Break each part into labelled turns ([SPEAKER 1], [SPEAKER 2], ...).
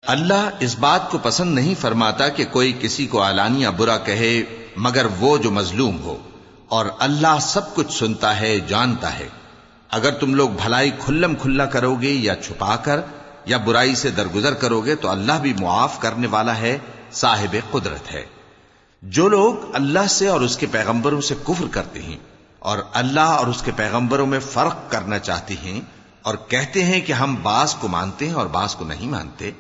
[SPEAKER 1] اللہ اس بات کو پسند نہیں فرماتا کہ کوئی کسی کو علانیہ برا کہے مگر وہ جو مظلوم ہو، اور اللہ سب کچھ سنتا ہے، جانتا ہے۔ اگر تم لوگ بھلائی کھلم کھلا کرو گے یا چھپا کر یا برائی سے درگزر کرو گے تو اللہ بھی معاف کرنے والا ہے، صاحب قدرت ہے۔ جو لوگ اللہ سے اور اس کے پیغمبروں سے کفر کرتے ہیں اور اللہ اور اس کے پیغمبروں میں فرق کرنا چاہتے ہیں اور کہتے ہیں کہ ہم بعض کو مانتے ہیں اور بعض کو نہیں مانتے،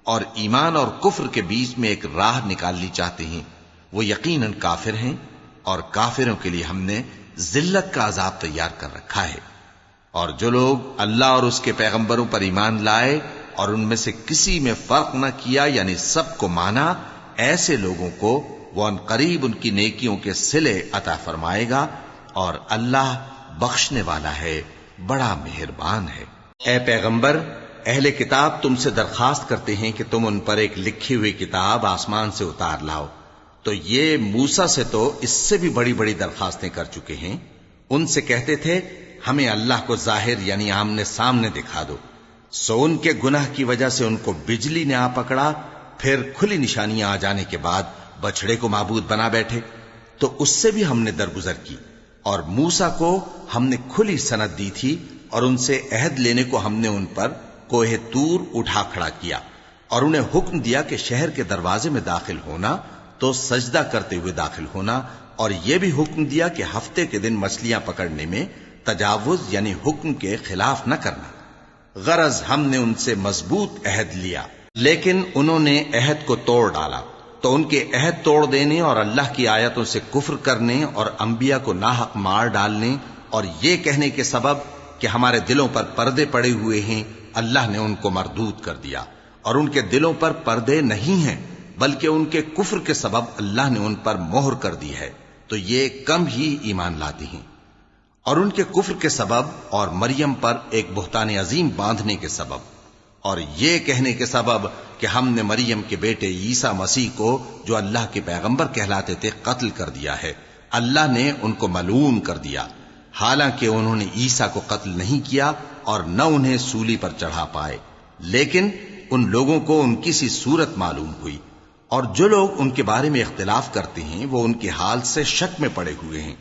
[SPEAKER 1] اور ایمان اور کفر کے بیچ میں ایک راہ نکالنی چاہتے ہیں، وہ یقیناً کافر ہیں، اور کافروں کے لیے ہم نے ذلت کا عذاب تیار کر رکھا ہے۔ اور جو لوگ اللہ اور اس کے پیغمبروں پر ایمان لائے اور ان میں سے کسی میں فرق نہ کیا، یعنی سب کو مانا، ایسے لوگوں کو وہ ان قریب ان کی نیکیوں کے صلے عطا فرمائے گا، اور اللہ بخشنے والا ہے، بڑا مہربان ہے۔ اے پیغمبر، اہل کتاب تم سے درخواست کرتے ہیں کہ تم ان پر ایک لکھی ہوئی کتاب آسمان سے اتار لاؤ، تو یہ موسیٰ سے تو اس سے بھی بڑی بڑی درخواستیں کر چکے ہیں۔ ان سے کہتے تھے ہمیں اللہ کو ظاہر یعنی آمنے سامنے دکھا دو، سو ان کے گناہ کی وجہ سے ان کو بجلی نے آ پکڑا، پھر کھلی نشانیاں آ جانے کے بعد بچڑے کو معبود بنا بیٹھے، تو اس سے بھی ہم نے درگزر کی۔ اور موسیٰ کو ہم نے کھلی سند دی تھی، اور ان سے عہد لینے کو ہم نے ان پر کوہ طور اٹھا کھڑا کیا، اور انہیں حکم دیا کہ شہر کے دروازے میں داخل ہونا تو سجدہ کرتے ہوئے داخل ہونا، اور یہ بھی حکم دیا کہ ہفتے کے دن مچھلیاں پکڑنے میں تجاوز یعنی حکم کے خلاف نہ کرنا۔ غرض ہم نے ان سے مضبوط عہد لیا، لیکن انہوں نے عہد کو توڑ ڈالا، تو ان کے عہد توڑ دینے اور اللہ کی آیتوں سے کفر کرنے اور انبیاء کو ناحق مار ڈالنے اور یہ کہنے کے سبب کہ ہمارے دلوں پر پردے پڑے ہوئے ہیں، اللہ نے ان کو مردود کر دیا۔ اور ان کے دلوں پر پردے نہیں ہیں، بلکہ ان کے کفر کے سبب اللہ نے ان پر مہر کر دی ہے، تو یہ کم ہی ایمان لاتی ہیں۔ اور ان کے کفر کے سبب اور مریم پر ایک بہتان عظیم باندھنے کے سبب اور یہ کہنے کے سبب کہ ہم نے مریم کے بیٹے عیسیٰ مسیح کو جو اللہ کے پیغمبر کہلاتے تھے قتل کر دیا ہے، اللہ نے ان کو ملعون کر دیا، حالانکہ انہوں نے عیسیٰ کو قتل نہیں کیا اور نہ انہیں سولی پر چڑھا پائے، لیکن ان لوگوں کو ان کی سی صورت معلوم ہوئی۔ اور جو لوگ ان کے بارے میں اختلاف کرتے ہیں وہ ان کے حال سے شک میں پڑے ہوئے ہیں،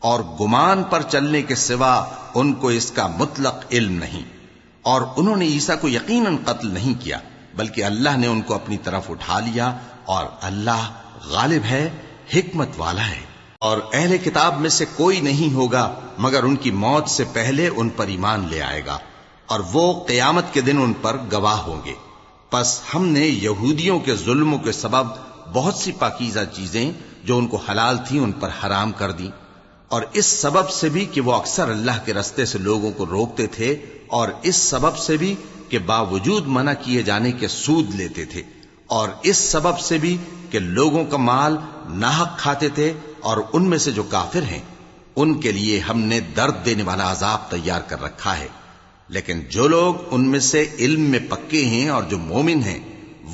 [SPEAKER 1] اور گمان پر چلنے کے سوا ان کو اس کا مطلق علم نہیں۔ اور انہوں نے عیسیٰ کو یقیناً قتل نہیں کیا، بلکہ اللہ نے ان کو اپنی طرف اٹھا لیا، اور اللہ غالب ہے، حکمت والا ہے۔ اور اہل کتاب میں سے کوئی نہیں ہوگا مگر ان کی موت سے پہلے ان پر ایمان لے آئے گا، اور وہ قیامت کے دن ان پر گواہ ہوں گے۔ پس ہم نے یہودیوں کے ظلموں کے سبب بہت سی پاکیزہ چیزیں جو ان کو حلال تھیں ان پر حرام کر دیں، اور اس سبب سے بھی کہ وہ اکثر اللہ کے رستے سے لوگوں کو روکتے تھے، اور اس سبب سے بھی کہ باوجود منع کیے جانے کے سود لیتے تھے، اور اس سبب سے بھی کہ لوگوں کا مال ناحق کھاتے تھے۔ اور ان میں سے جو کافر ہیں ان کے لیے ہم نے درد دینے والا عذاب تیار کر رکھا ہے۔ لیکن جو لوگ ان میں سے علم میں پکے ہیں اور جو مومن ہیں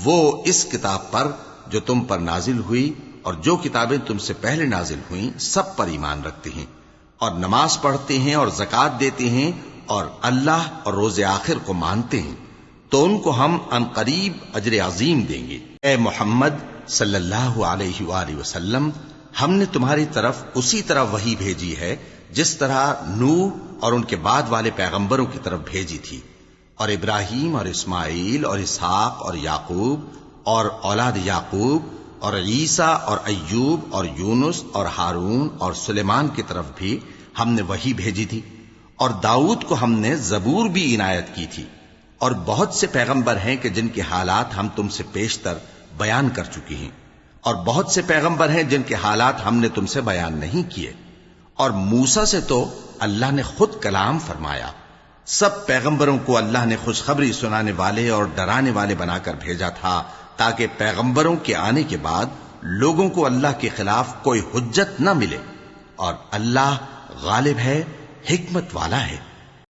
[SPEAKER 1] وہ اس کتاب پر جو تم پر نازل ہوئی اور جو کتابیں تم سے پہلے نازل ہوئیں سب پر ایمان رکھتے ہیں، اور نماز پڑھتے ہیں اور زکوٰۃ دیتے ہیں، اور اللہ اور روز آخر کو مانتے ہیں، تو ان کو ہم عنقریب اجر عظیم دیں گے۔ اے محمد صلی اللہ علیہ وآلہ وسلم، ہم نے تمہاری طرف اسی طرح وحی بھیجی ہے جس طرح نوح اور ان کے بعد والے پیغمبروں کی طرف بھیجی تھی، اور ابراہیم اور اسماعیل اور اسحاق اور یعقوب اور اولاد یعقوب اور عیسیٰ اور ایوب اور یونس اور ہارون اور سلیمان کی طرف بھی ہم نے وحی بھیجی تھی، اور داؤد کو ہم نے زبور بھی عنایت کی تھی، اور بہت سے پیغمبر ہیں کہ جن کے حالات ہم تم سے پیشتر بیان کر چکے ہیں، اور بہت سے پیغمبر ہیں جن کے حالات ہم نے تم سے بیان نہیں کیے۔ اور موسیٰ سے تو اللہ نے خود کلام فرمایا۔ سب پیغمبروں کو اللہ نے خوشخبری سنانے والے اور ڈرانے والے بنا کر بھیجا تھا، تاکہ پیغمبروں کے آنے کے بعد لوگوں کو اللہ کے خلاف کوئی حجت نہ ملے، اور اللہ غالب ہے، حکمت والا ہے۔